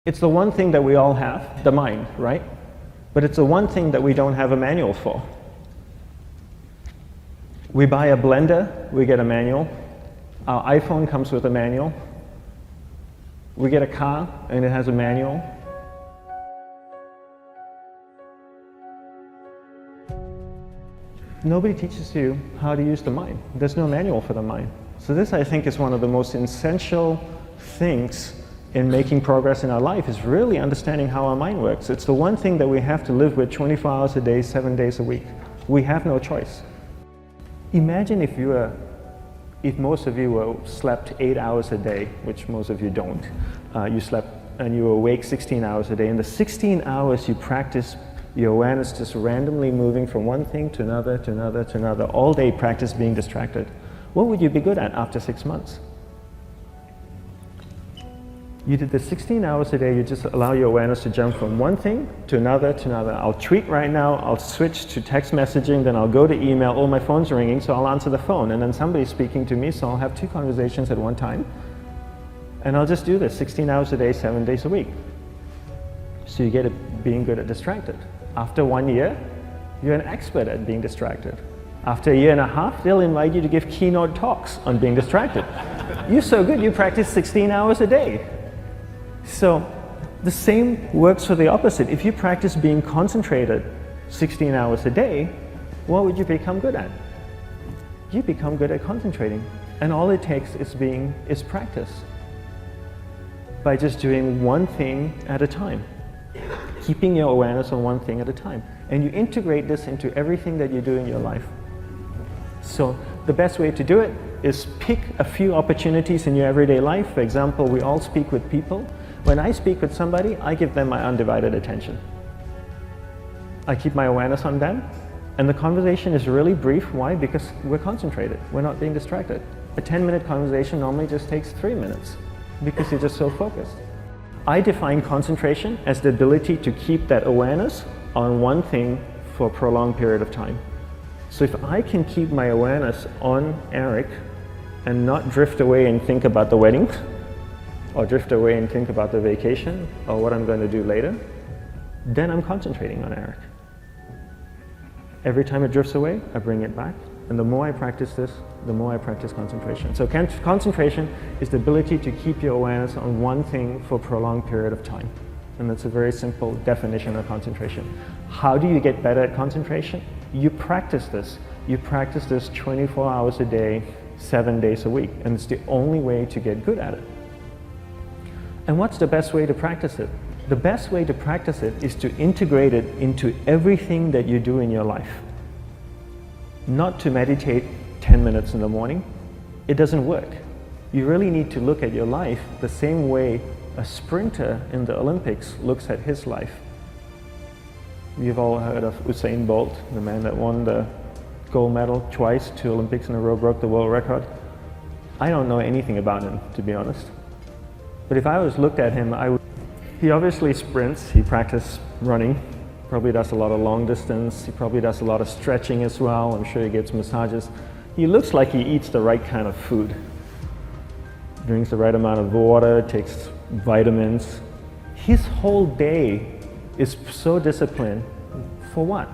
It's the one thing that we all have, the mind, right? But it's the one thing that we don't have a manual for. We buy a blender, we get a manual. Our iPhone comes with a manual. We get a car and it has a manual. Nobody teaches you how to use the mind. There's no manual for the mind. So this, I think, is one of the most essential things in making progress in our life, is really understanding how our mind works. It's the one thing that we have to live with 24 hours a day, 7 days a week. We have no choice. Imagine if most of you slept 8 hours a day, which most of you don't. You slept and you were awake 16 hours a day. In the 16 hours you practice your awareness just randomly moving from one thing to another, to another, to another. All day practice being distracted. What would you be good at after 6 months? You did the 16 hours a day, you just allow your awareness to jump from one thing to another to another. I'll tweet right now, I'll switch to text messaging, then I'll go to email. Oh, my phone's ringing, so I'll answer the phone. And then somebody's speaking to me, so I'll have 2 conversations at one time. And I'll just do this 16 hours a day, 7 days a week. So you get it being good at distracted. After 1 year, you're an expert at being distracted. After a year and a half, they'll invite you to give keynote talks on being distracted. You're so good, you practice 16 hours a day. So the same works for the opposite. If you practice being concentrated 16 hours a day, what would you become good at? You become good at concentrating. And all it takes is practice. By just doing one thing at a time. Keeping your awareness on one thing at a time. And you integrate this into everything that you do in your life. So the best way to do it is pick a few opportunities in your everyday life. For example, we all speak with people. When I speak with somebody, I give them my undivided attention. I keep my awareness on them, and the conversation is really brief. Why? Because we're concentrated. We're not being distracted. A 10-minute conversation normally just takes 3 minutes because you're just so focused. I define concentration as the ability to keep that awareness on one thing for a prolonged period of time. So if I can keep my awareness on Eric and not drift away and think about the wedding, or drift away and think about the vacation, or what I'm going to do later, then I'm concentrating on Eric. Every time it drifts away, I bring it back. And the more I practice this, the more I practice concentration. So concentration is the ability to keep your awareness on one thing for a prolonged period of time. And that's a very simple definition of concentration. How do you get better at concentration? You practice this. You practice this 24 hours a day, 7 days a week. And it's the only way to get good at it. And what's the best way to practice it? The best way to practice it is to integrate it into everything that you do in your life. Not to meditate 10 minutes in the morning. It doesn't work. You really need to look at your life the same way a sprinter in the Olympics looks at his life. You've all heard of Usain Bolt, the man that won the gold medal twice, 2 Olympics in a row, broke the world record. I don't know anything about him, to be honest. But if I was looked at him, he obviously sprints, he practices running, probably does a lot of long distance, he probably does a lot of stretching as well, I'm sure he gets massages. He looks like he eats the right kind of food. Drinks the right amount of water, takes vitamins. His whole day is so disciplined. For what?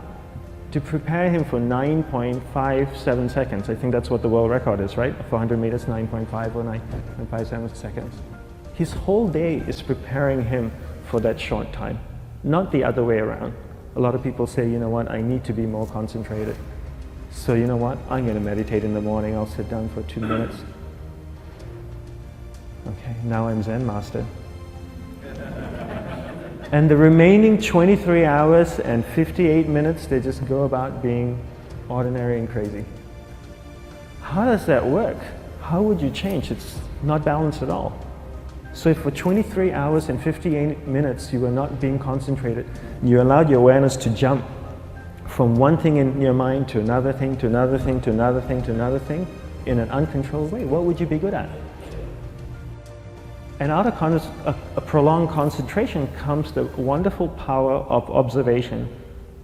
To prepare him for 9.57 seconds. I think that's what the world record is, right? For 100 meters, 9.5 or 9.57 seconds. His whole day is preparing him for that short time, not the other way around. A lot of people say, you know what, I need to be more concentrated. So you know what, I'm going to meditate in the morning, I'll sit down for 2 minutes. Okay, now I'm Zen master. And the remaining 23 hours and 58 minutes, they just go about being ordinary and crazy. How does that work? How would you change? It's not balanced at all. So if for 23 hours and 58 minutes you were not being concentrated, you allowed your awareness to jump from one thing in your mind to another thing, to another thing, to another thing, to another thing, in an uncontrolled way, what would you be good at? And out of a prolonged concentration comes the wonderful power of observation.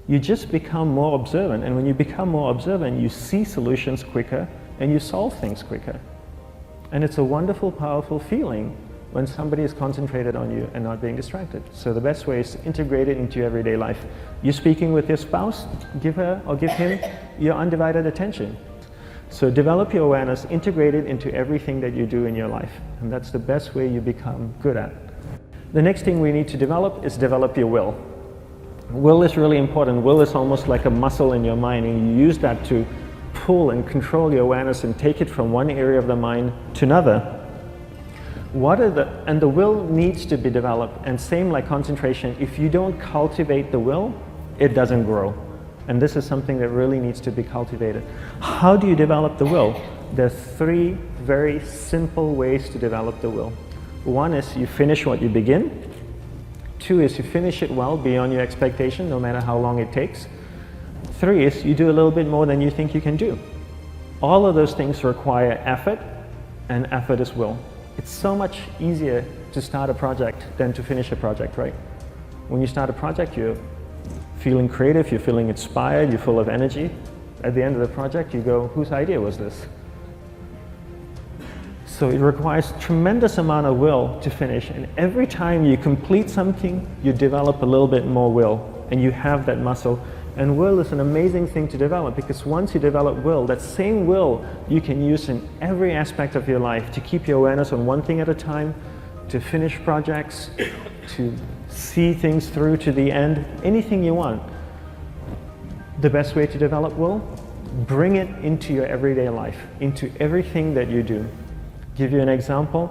You just become more observant, and when you become more observant, you see solutions quicker and you solve things quicker. And it's a wonderful, powerful feeling when somebody is concentrated on you and not being distracted. So the best way is to integrate it into your everyday life. You're speaking with your spouse, give her or give him your undivided attention. So develop your awareness, integrate it into everything that you do in your life. And that's the best way you become good at. The next thing we need to develop is develop your will. Will is really important. Will is almost like a muscle in your mind, and you use that to pull and control your awareness and take it from one area of the mind to another. And the will needs to be developed, and same like concentration, if you don't cultivate the will, it doesn't grow. And this is something that really needs to be cultivated. How do you develop the will? There's 3 very simple ways to develop the will. 1 is you finish what you begin. 2 is you finish it well beyond your expectation, no matter how long it takes. 3 is you do a little bit more than you think you can do. All of those things require effort, and effort is will. It's so much easier to start a project than to finish a project, right? When you start a project, you're feeling creative, you're feeling inspired, you're full of energy. At the end of the project, you go, whose idea was this? So it requires tremendous amount of will to finish, and every time you complete something, you develop a little bit more will, and you have that muscle. And will is an amazing thing to develop, because once you develop will, that same will you can use in every aspect of your life to keep your awareness on one thing at a time, to finish projects, to see things through to the end, anything you want. The best way to develop will? Bring it into your everyday life, into everything that you do. Give you an example,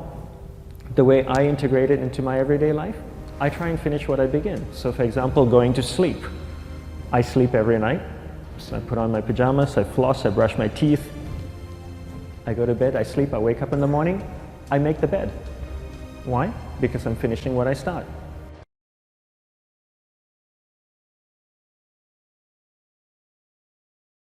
the way I integrate it into my everyday life, I try and finish what I begin. So for example, going to sleep. I sleep every night, so I put on my pajamas, I floss, I brush my teeth, I go to bed, I sleep, I wake up in the morning, I make the bed. Why? Because I'm finishing what I start.